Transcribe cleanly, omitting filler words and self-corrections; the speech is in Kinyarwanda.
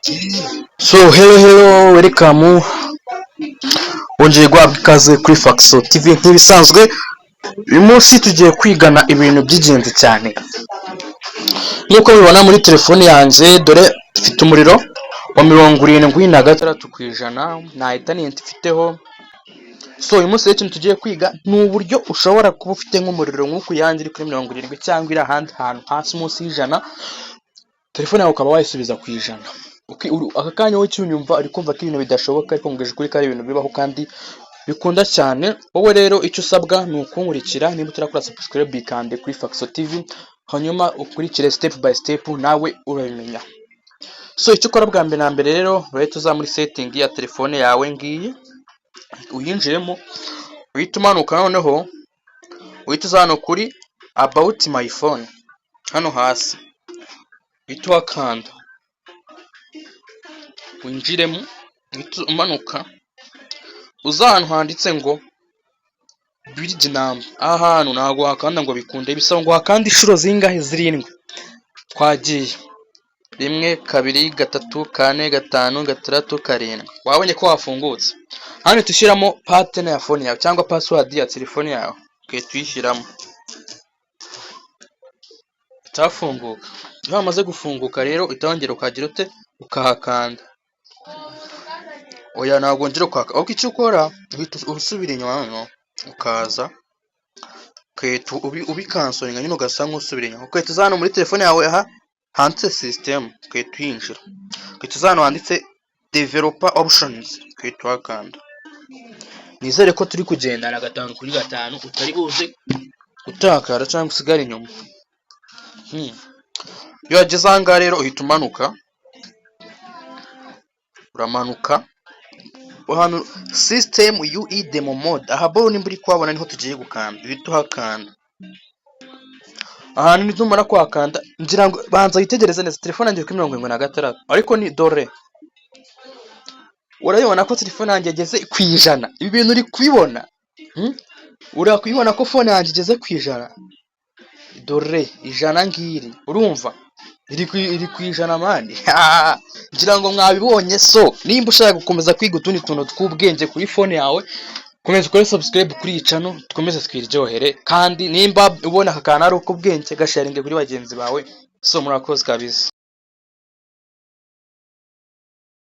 So hello welcome, wongeye guhabwa ikaze kuri Faxo TV nk'ibisanzwe. Uyu munsi tugiye kwigana ibintu by'ingenzi cyane. Nk'uko mubibona muri telefone yanjye, dore ifite umuriro wa 76%, nta internet ifiteho. So uyu munsi ikintu tugiye kwiga ni uburyo ushobora kuba ufite nk'umuriro nk'uko yanjye iri kuri 70 cyangwa iri ahandi hantu hasi munsi y'ijana, telefone yawe ukaba wayisubiza ku ijana. Aka kanya wowe cyunyumva ari kumva ko ibintu bidashoboka, ariko ngeje kuri kari ibintu bibaho kandi bikunda cyane. Wowe rero icyo usabwa ni ukunkurikira, niba utarakora subscribe kandi kuri Faxo TV, hanyuma ukurikire step by step nawe urabimenya. So icyo ukora bwa mbere na mbere rero, urahita uza muri setting ya telefone yawe ngiyi, uyinjiremo, uhita umanuka, noneho uhita uza hano kuri about my phone, hano hasi uhita uhakanda, winjiremo, uhita umanuka uza ahantu handitse ngo build number. Aha hantu ntabwo hakanda ngo bikunde, bisaba ngo hakande inshuro zingahe? 7. Twagiye 1 2 3 4 5 6 7. Wabonye ko wafungutse. Hano tushyiramo pattern ya phone yawe cyangwa password ya telefone yawe, tuyishyiramo, itafunguka. Iyo hamaze gufunguka rero utongera ukagira ute, ukahakanda. Oya ntabwo ngiro kwaka, ahubwo icyo ukora uhita usubira inyuma, hano ukaza ukahita ubikansoringa nyine, ugasa nk'usubira inyuma, ukahita uza hano muri telefone yawe, aha handitse system, ukahita uyinjira, ukahita uza hano handitse developer options, ukahita uhakanda. Nizere ko turi kugendana 5 kuri 5, utari buze utakara cyangwa usigara inyuma. Iyo wageze aha ngaha rero uhita umanuka, uramanuka hano system UE demo mode, aha boro nimba uri kuhabona niho tugiye gukanda, uhita uhakanda. Ahantu nitumara kuhakanda, ngira ngo banza witegereze neza, telefone yanjye kuri 76, ariko ni dore urabibona ko telefone yanjye igeze ku ijana. Ibi bintu uri kubibona? Urakubibona ko phone yanjye igeze ku ijana? Dore ijana ngiri, urumva iri ku ijana mani. Ngira ngo mwabibonye. So nimba ushaka gukomeza kwiga utundi tuntu tw'ubwenge kuri phone yawe, komeza ukore subscribe kuri iyi channel, dukomeze twiryohere. Kandi nimba ubona aka kantu ari uk'ubwenge, gasharinge kuri bagenzi bawe. So murakoze kabisa.